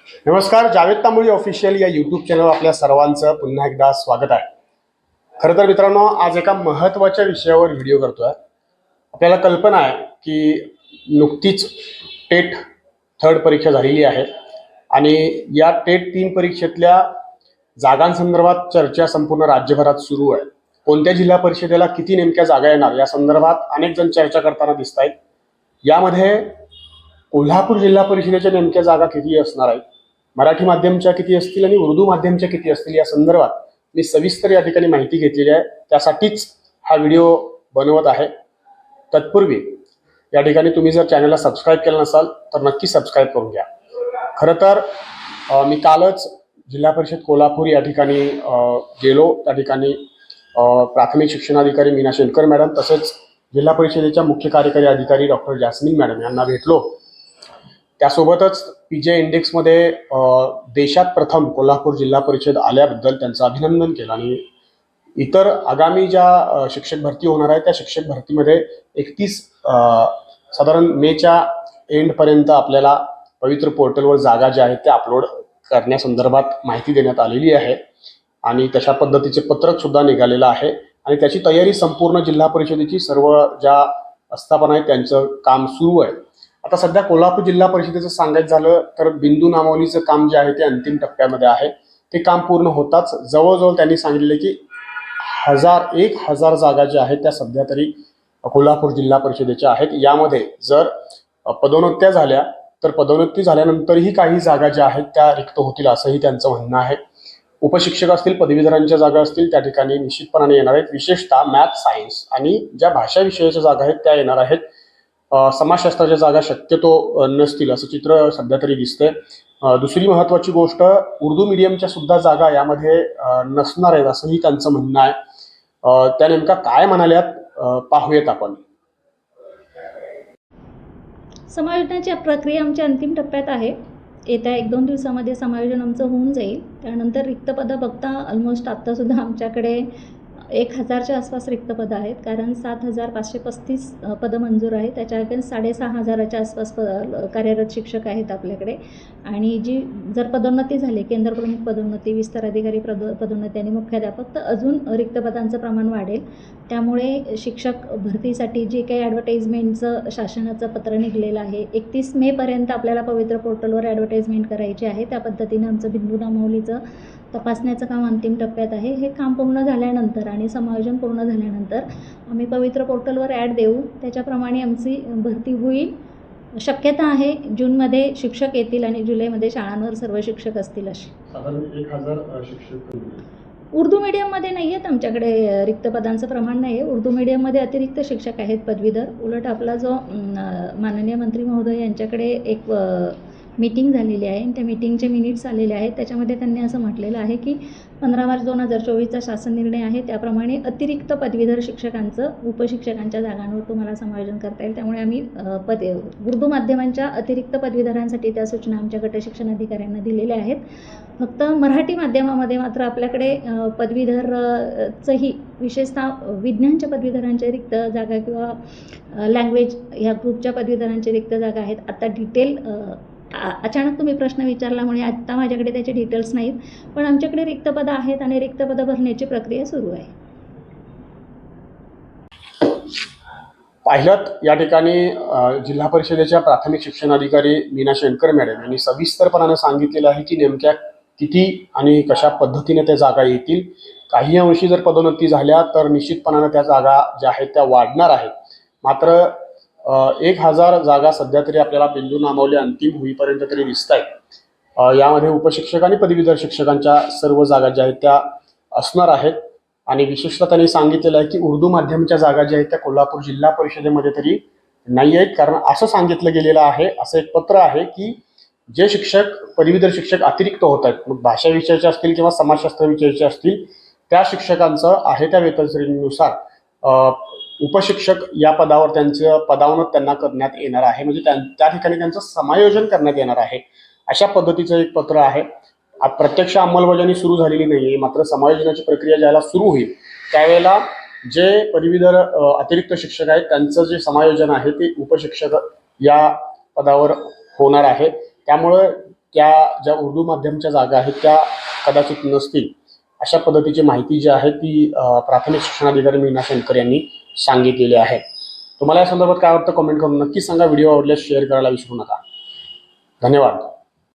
नमस्कार, जावेद तांबोळी ऑफिशियल या YouTube channel आपल्या सर्वांचं पुन्हा एकदा स्वागत आहे। खरं तर मित्रांनो, आज एका महत्त्वाच्या विषयावर व्हिडिओ करतोय। आपल्याला कल्पना आहे की नुकतीच टेट थर्ड परीक्षा झालेली आहे आणि या टेट 3 परीक्षेतल्या जागांसंदर्भात चर्चा संपूर्ण राज्यभरात सुरू आहे। कोणत्या जिल्हा परिषदेला किती नेमक्या जागा येणार या संदर्भात अनेक जण चर्चा करताना दिसत आहेत। यामध्ये कोल्हापूर जिल्हा परिषदेच्या नेमक्या जागा किती असणार आहेत, मराठी माध्यमच्या किती असतील आणि उर्दू माध्यमच्या किती असतील या संदर्भात मी सविस्तर या ठिकाणी माहिती घेतलेली आहे। त्यासाठीच हा व्हिडिओ बनवत आहे। तत्पूर्वी या ठिकाणी तुम्ही जर चॅनलला सबस्क्राईब केलं नसाल तर नक्की सबस्क्राईब करून घ्या। खरं तर मी कालच जिल्हा परिषद कोल्हापूर या ठिकाणी गेलो। त्या ठिकाणी प्राथमिक शिक्षणाधिकारी मीना शेलकर मॅडम तसेच जिल्हा परिषदेच्या मुख्य कार्यकारी अधिकारी डॉक्टर जास्मिन मॅडम यांना भेटलो। त्यासोबतच पीजे इंडेक्समध्ये देशात प्रथम कोल्हापूर जिल्हा परिषद आल्याबद्दल त्यांचं अभिनंदन केलं आणि इतर आगामी ज्या शिक्षक भरती होणार आहे त्या शिक्षक भरतीमध्ये 31 साधारण मेच्या एंडपर्यंत आपल्याला पवित्र पोर्टलवर जागा ज्या आहेत त्या अपलोड करण्यासंदर्भात माहिती देण्यात आलेली आहे आणि तशा पद्धतीचे पत्रक सुद्धा निघालेलं आहे आणि त्याची तयारी संपूर्ण जिल्हा परिषदेची सर्व ज्या आस्थापना आहेत त्यांचं काम सुरू आहे। आता सध्या कोल्हापूर जिल्हा परिषदेचं सांगायचं झालं तर बिंदू नामावलीचं काम जे आहे ते अंतिम टप्प्यामध्ये आहे। ते काम पूर्ण होताच जवळजवळ त्यांनी सांगितले की 1000 जागा ज्या आहेत त्या सध्या तरी कोल्हापूर जिल्हा परिषदेच्या आहेत। यामध्ये जर पदोन्नत्या झाल्या तर पदोन्नती झाल्यानंतरही काही जागा ज्या आहेत त्या रिक्त होतील असंही त्यांचं म्हणणं आहे। उपशिक्षक असतील, पदवीधरांच्या जागा असतील त्या ठिकाणी निश्चितपणाने येणार आहेत। विशेषतः मॅथ, सायन्स आणि ज्या भाषा विषयाच्या जागा आहेत त्या येणार आहेत। समाजशास्त्राच्या जागा शक्यतो नसतील असं चित्र सध्या तरी दिसतंय। दुसरी महत्त्वाची गोष्ट, उर्दू मीडियमच्या सुद्धा जागा यामध्ये नसणार आहेत असंही त्यांचं म्हणणं आहे। त्या नेमका काय म्हणाल्यात पाहूयात आपण। समायोजनाची प्रक्रिया आमच्या अंतिम टप्प्यात आहे। येत्या 1-2 दिवसामध्ये समायोजन आमचं होऊन जाईल। त्यानंतर रिक्त पदं बघता ऑलमोस्ट आत्तासुद्धा आमच्याकडे 1000च्या आसपास रिक्त पदं आहेत, कारण 7535 पदं मंजूर आहेत। त्याच्या अगेन्स्ट 6500च्या आसपास कार्यरत शिक्षक आहेत आपल्याकडे आणि जी जर पदोन्नती झाली, केंद्र प्रमुख पदोन्नती, विस्तार अधिकारी पदोन्नती आणि मुख्याध्यापक, तर अजून रिक्त पदांचं प्रमाण वाढेल। त्यामुळे शिक्षक भरतीसाठी जे काही ॲडव्हर्टाईजमेंटचं शासनाचं पत्र निघलेलं आहे 31 मेपर्यंत आपल्याला पवित्र पोर्टलवर ॲडव्हर्टाईजमेंट करायची आहे। त्या पद्धतीनं आमचं बिंदू नामावलीचं तपासण्याचं काम अंतिम टप्प्यात आहे। हे काम पूर्ण झाल्यानंतर आणि समायोजन पूर्ण झाल्यानंतर आम्ही पवित्र पोर्टलवर ॲड देऊ, त्याच्याप्रमाणे आमची भरती होईल। शक्यता आहे जूनमध्ये शिक्षक येतील आणि जुलैमध्ये शाळांवर सर्व शिक्षक असतील अशी। साधारण 1000 शिक्षक उर्दू मीडियममध्ये नाही आहेत आमच्याकडे, रिक्त पदांचं प्रमाण नाही आहे। उर्दू मीडियममध्ये अतिरिक्त शिक्षक आहेत पदवीधर। उलट आपला जो माननीय मंत्री महोदय यांच्याकडे एक मीटिंग झालेली आहे, त्या मीटिंगचे मिनिट्स आलेले आहेत। त्याच्यामध्ये त्यांनी असं म्हटलेलं आहे की 15 मार्च 2024चा शासन निर्णय आहे, त्याप्रमाणे अतिरिक्त पदवीधर शिक्षकांचं उपशिक्षकांच्या जागांवर तुम्हाला समायोजन करता येईल। त्यामुळे आम्ही उर्दू माध्यमांच्या अतिरिक्त पदवीधरांसाठी त्या सूचना आमच्या गट शिक्षण अधिकाऱ्यांना दिलेल्या आहेत। फक्त मराठी माध्यमामध्ये मात्र आपल्याकडे पदवीधरचंही विशेषतः विज्ञानच्या पदवीधरांच्या रिक्त जागा किंवा लँग्वेज ह्या ग्रुपच्या पदवीधरांच्या रिक्त जागा आहेत। आता डिटेल अचानक तुम्ही प्रश्न विचारल्यामुळे आत्ता माझ्याकडे त्याचे डिटेल्स नाहीत, पण आमच्याकडे रिक्त पदं आहेत आणि रिक्त पदं भरण्याची प्रक्रिया सुरू आहे। पाहिलं या ठिकाणी जिल्हा परिषदेच्या प्राथमिक शिक्षणाधिकारी मीना शेलकर मॅडम यांनी सविस्तरपणाने सांगितलेलं आहे की नेमक्या किती आणि कशा पद्धतीने त्या जागा येतील। काही अंशी जर पदोन्नती झाल्या तर निश्चितपणाने त्या जागा ज्या आहेत त्या वाढणार आहेत। मात्र 1000 जागा सध्या तरी आपल्याला बिंदू नामावली अंतिम होईपर्यंत तरी दिसत आहेत। यामध्ये उपशिक्षक आणि पदवीधर शिक्षकांच्या सर्व जागा ज्या आहेत त्या असणार आहेत आणि विशेषतः त्यांनी सांगितलेलं आहे की उर्दू माध्यमच्या जागा ज्या आहेत त्या कोल्हापूर जिल्हा परिषदेमध्ये तरी नाही आहेत, कारण असं सांगितलं गेलेलं आहे, असं एक पत्र आहे की जे शिक्षक पदवीधर शिक्षक अतिरिक्त होत आहेत, मग भाषा विषयाचे असतील किंवा समाजशास्त्र विषयाचे असतील, त्या शिक्षकांचं आहे त्या वेतन श्रेणीनुसार उपशिक्षक या पदावर त्यांचं पदावनत त्यांना करण्यात येणार आहे, म्हणजे त्या ठिकाणी त्यांचं समायोजन करण्यात येणार आहे। अशा पद्धतीचं एक पत्र आहे। प्रत्यक्ष अंमलबजावणी सुरू झालेली नाहीये, मात्र समायोजनाची प्रक्रिया ज्याला सुरू होईल त्यावेळेला जे पदवीधर अतिरिक्त शिक्षक आहेत त्यांचं जे समायोजन आहे ते उपशिक्षक या पदावर होणार आहे। त्यामुळे त्या ज्या उर्दू माध्यमच्या जागा आहेत त्या कदाचित नसतील, अशा पद्धतीची माहिती जी आहे ती प्राथमिक शिक्षणाधिकारी मीना शेणकर यांनी सांगितलेली आहे. तुम्हाला या संदर्भात काय वाटतं कमेंट करून नक्की सांगा. व्हिडिओ आवडल्यास शेअर करायला विसरू नका. धन्यवाद.